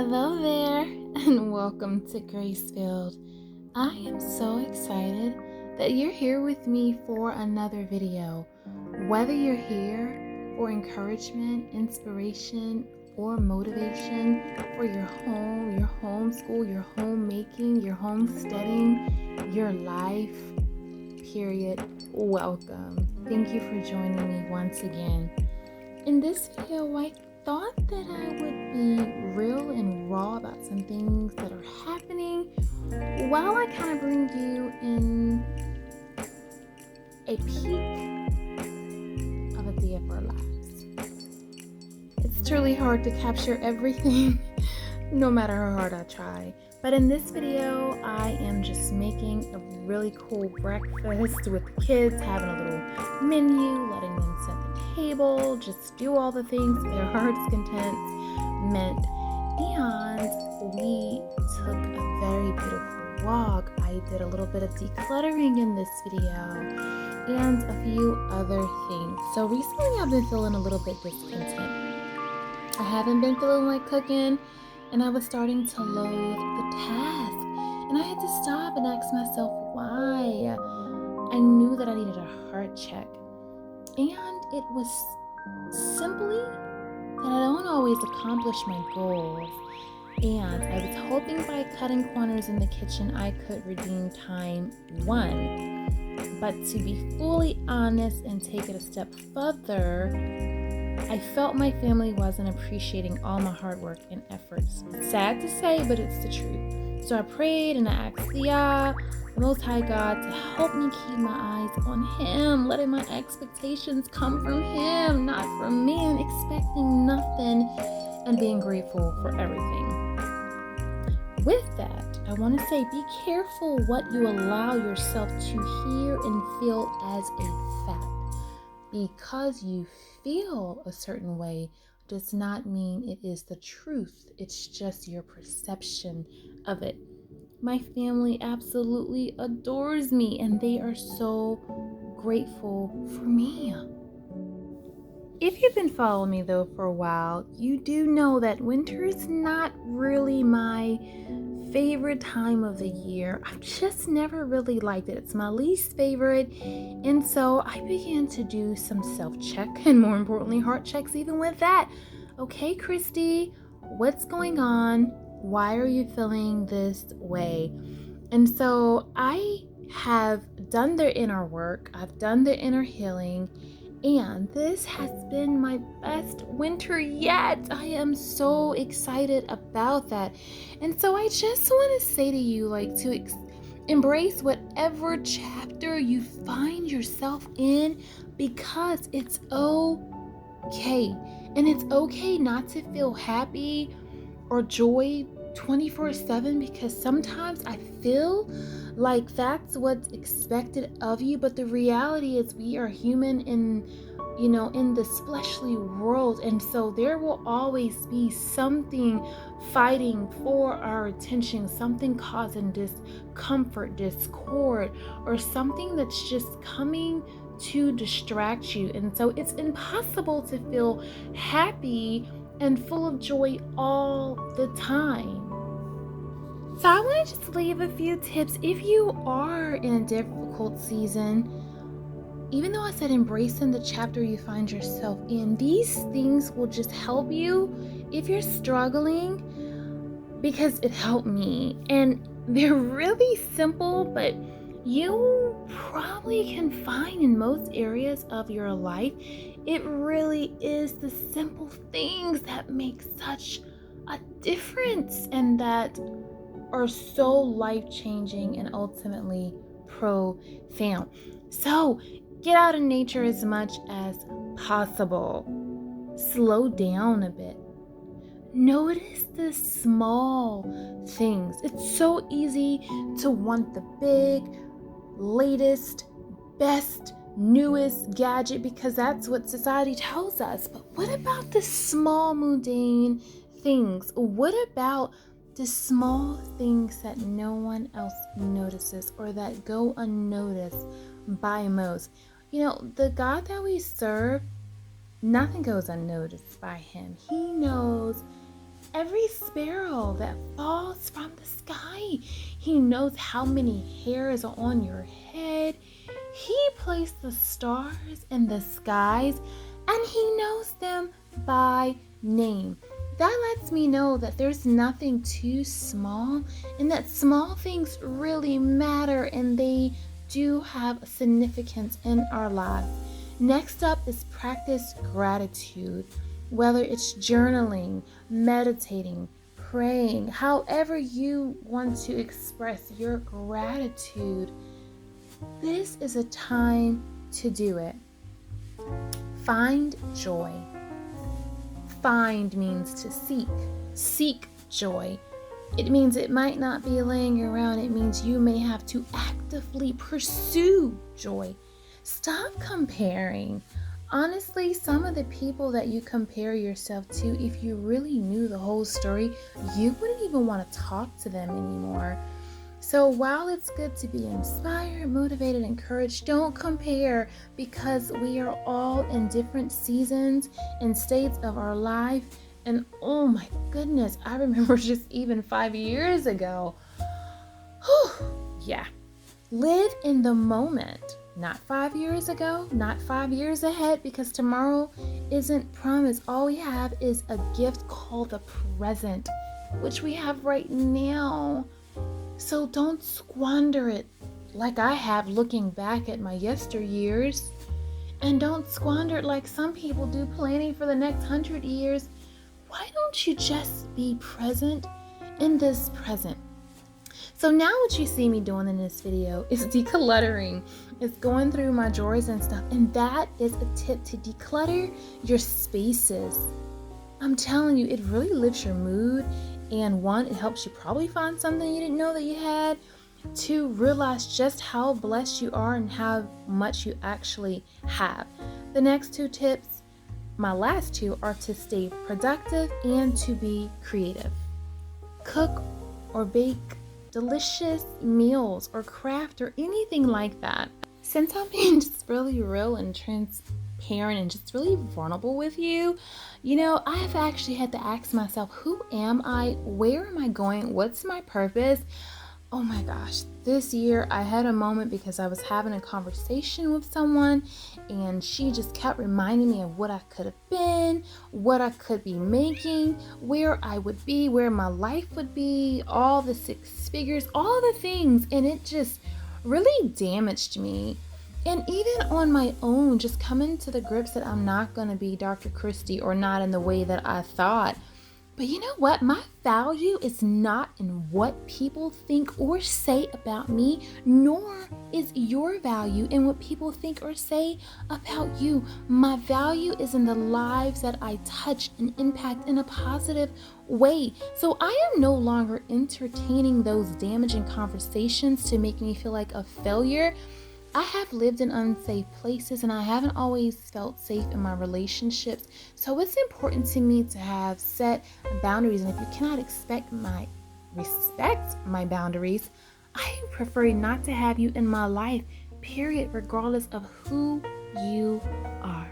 Hello there, and welcome to Grace.Filled. I am so excited that you're here with me for another video. Whether you're here for encouragement, inspiration, or motivation for your home, your homeschool, your homemaking, your homesteading, your life, period, welcome. Thank you for joining me once again. In this video, I thought that I would be real and raw about some things that are happening while I kind of bring you in a peek of a day of our lives. It's truly hard to capture everything, no matter how hard I try. But in this video, I am just making a really cool breakfast with the kids, having a little menu, letting them set the table, just do all the things their heart's content meant. And we took a very beautiful walk. I did a little bit of decluttering in this video and a few other things. So recently I've been feeling a little bit discontent. I haven't been feeling like cooking, and I was starting to loathe the task. And I had to stop and ask myself why. I knew that I needed a heart check. And it was simply that I don't always accomplish my goals. And I was hoping by cutting corners in the kitchen I could redeem time, one. But to be fully honest and take it a step further, I felt my family wasn't appreciating all my hard work and efforts. Sad to say, but it's the truth. So I prayed and I asked the Most High God to help me keep my eyes on Him, letting my expectations come from Him, not from me, and expecting nothing and being grateful for everything. With that, I want to say be careful what you allow yourself to hear and feel as a fact. Because you feel a certain way does not mean it is the truth. It's just your perception of it. My family absolutely adores me, and they are so grateful for me. If you've been following me though for a while, you do know that winter is not really my favorite time of the year. I've just never really liked it. It's my least favorite. And so I began to do some self-check and, more importantly, heart checks even with that. Okay, Christy, what's going on? Why are you feeling this way? And so I have done the inner work. I've done the inner healing. And this has been my best winter yet. I am so excited about that. And so I just want to say to you, to embrace whatever chapter you find yourself in, because it's okay. And it's okay not to feel happy or joy 24/7, because sometimes I feel like that's what's expected of you, but the reality is we are human in this fleshly world, and so there will always be something fighting for our attention, something causing discomfort, discord, or something that's just coming to distract you. And so it's impossible to feel happy and full of joy all the time. So I want to just leave a few tips if you are in a difficult season. Even though I said embracing the chapter you find yourself in, these things will just help you if you're struggling, because it helped me. And they're really simple, but you probably can find in most areas of your life. It really is the simple things that make such a difference and that are so life-changing and ultimately profound. So get out in nature as much as possible. Slow down a bit. Notice the small things. It's so easy to want the big, latest, best, newest gadget, because that's what society tells us. But what about the small, mundane things? What about the small things that no one else notices or that go unnoticed by most? The God that we serve, nothing goes unnoticed by Him. He knows every sparrow that falls from the sky. He knows how many hairs are on your head. He placed the stars in the skies, and he knows them by name. That lets me know that there's nothing too small, and that small things really matter, and they do have significance in our lives. Next up is practice gratitude. Whether it's journaling, meditating, praying, however you want to express your gratitude, this is a time to do it. Find joy. Find means to seek. Seek joy. It means it might not be laying around. It means you may have to actively pursue joy. Stop comparing. Honestly, some of the people that you compare yourself to, if you really knew the whole story, you wouldn't even want to talk to them anymore. So while it's good to be inspired, motivated, encouraged, don't compare, because we are all in different seasons and states of our life. And oh my goodness, I remember just even 5 years ago. Yeah. Live in the moment. Not 5 years ago, not 5 years ahead, because tomorrow isn't promised. All we have is a gift called the present, which we have right now. So don't squander it like I have looking back at my yesteryears. And don't squander it like some people do planning for the next 100 years. Why don't you just be present in this present? So now what you see me doing in this video is decluttering. It's going through my drawers and stuff. And that is a tip to declutter your spaces. I'm telling you, it really lifts your mood. And one, it helps you probably find something you didn't know that you had. Two, realize just how blessed you are and how much you actually have. The next two tips, my last two, are to stay productive and to be creative. Cook or bake delicious meals or craft or anything like that. Since I'm being just really real and transparent and just really vulnerable with you, I've actually had to ask myself, who am I? Where am I going? What's my purpose? Oh my gosh, this year I had a moment because I was having a conversation with someone and she just kept reminding me of what I could have been, what I could be making, where I would be, where my life would be, all the 6 figures, all the things. And it just really damaged me. And even on my own, just coming to the grips that I'm not going to be Dr. Christy, or not in the way that I thought. But you know what? My value is not in what people think or say about me, nor is your value in what people think or say about you. My value is in the lives that I touch and impact in a positive way. So I am no longer entertaining those damaging conversations to make me feel like a failure. I have lived in unsafe places and I haven't always felt safe in my relationships. So it's important to me to have set boundaries. And if you cannot respect my boundaries, I prefer not to have you in my life, period, regardless of who you are.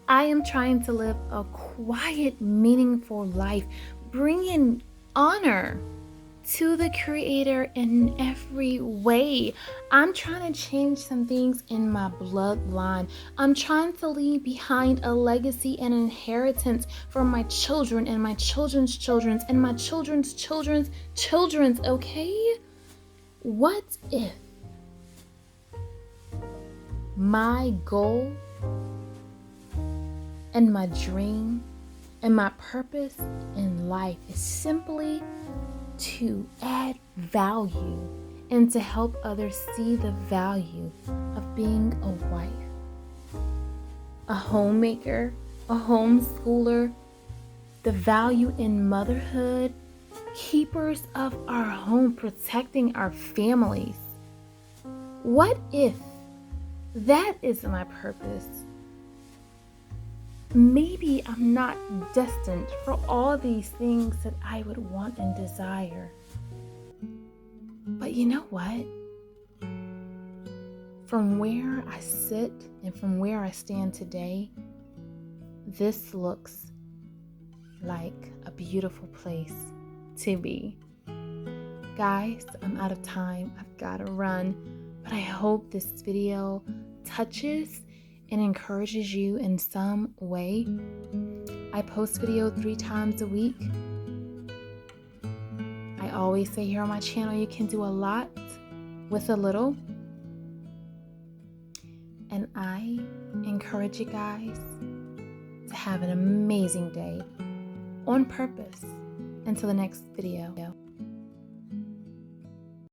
I am trying to live a quiet, meaningful life, bringing honor to the Creator in every way. I'm trying to change some things in my bloodline. I'm trying to leave behind a legacy and inheritance for my children and my children's children's and my children's children's children's, okay? What if my goal and my dream and my purpose in life is simply to add value and to help others see the value of being a wife, a homemaker, a homeschooler, the value in motherhood, keepers of our home, protecting our families. What if that is my purpose? Maybe I'm not destined for all these things that I would want and desire. But you know what? From where I sit and from where I stand today, this looks like a beautiful place to be. Guys, I'm out of time. I've got to run, but I hope this video touches and encourages you in some way. I post video 3 times a week. I always say here on my channel, you can do a lot with a little. And I encourage you guys to have an amazing day on purpose. Until the next video.